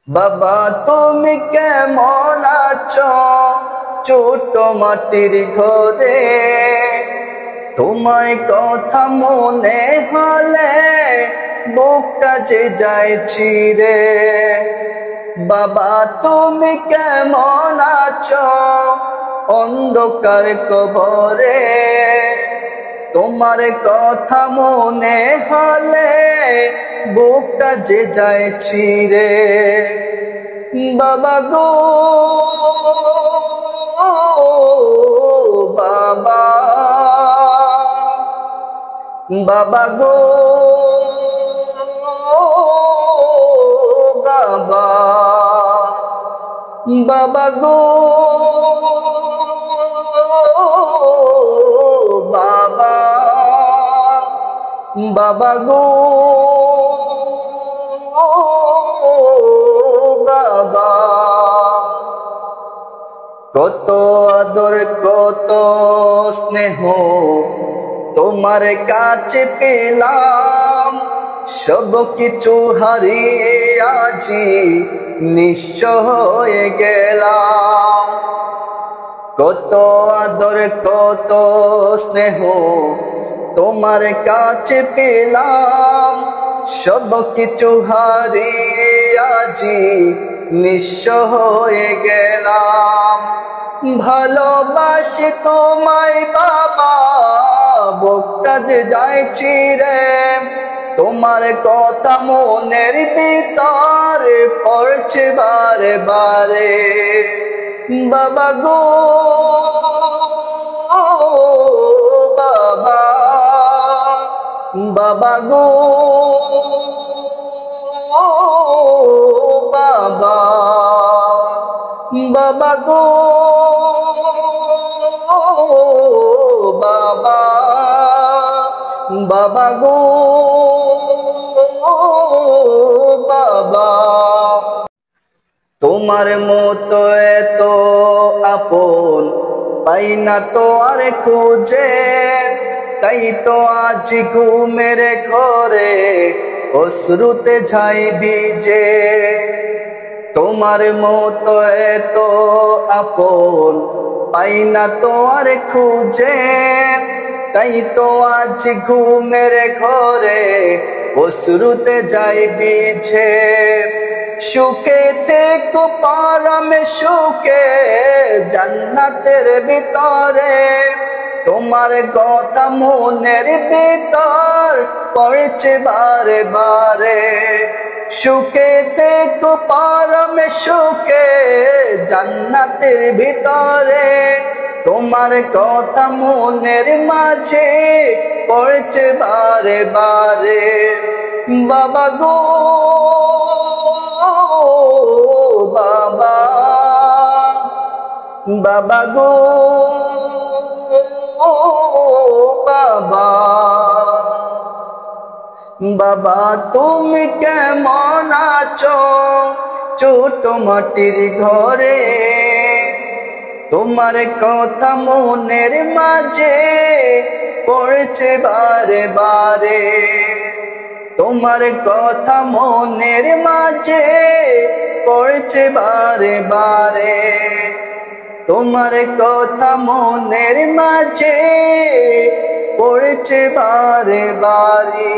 বাবা তুমি কেমন আছো ছোট মাটির ঘরে, তোমায় কথা মনে হলে বুকটা যে যায় ছিঁড়ে। বাবা তুমি কেমন আছো অন্ধকার কবরে, তোমার কথা মনে হলে বুকটা যে যায় ছিঁড়ে। বাবা গো বাবা, বাবা গো বাবা, বাবা গো বাবা, বাবা গো বাবা। কত আদর কত স্নেহ তোমার কাছে পেলাম, সব কিছু হারিয়ে আজি নিঃস্ব হয়ে গেলাম। কত আদর কত স্নেহ তোমার কাছে পেলাম, সব কিছু হারিয়ে আজি নিঃস্ব হয়ে গেলাম। ভালোবাসি তোমায় বাবা, বুকটা যে যায় ছিঁড়ে, তোমার কথা মনের ভিতরে পড়ছে বারে বারে। বাবা গো বাবা, বাবা গো বাবা, বাবা গো বাবা, বাবা গো বাবা। তোমার মতো এত আপন পাই না তো আর খুঁজে, তাই তো আজ ঘুমের ঘরে অশ্রুতে ছাই ভিজে। তোমার মতো এত আপন পাই না তো আর খুঁজে, তাই তো আজ ঘুমের ঘরে অশ্রুতে যাই ভিজে। সুখে থেকো পারামে সুখে জান্নাতের ভিতরে, তোমার কথা মনের ভিতর পড়ছে বারে বারে। সুখে থেকো পারামে সুখে জান্নাতের ভিতরে, তোমার কথা মনের মাঝে পড়ছে বারে বারে। বাবা গো বাবা, বাবা গো বাবা, বাবা তুমি কেমন আছো ছোট মাটির ঘরে, তোমার কথা মনের মাঝে পড়ছে বারে বারে। তোমার কথা মনের মাঝে পড়ছে বারে বারে, তোমার কথা মনের মাঝে পড়ছে বারে বারে।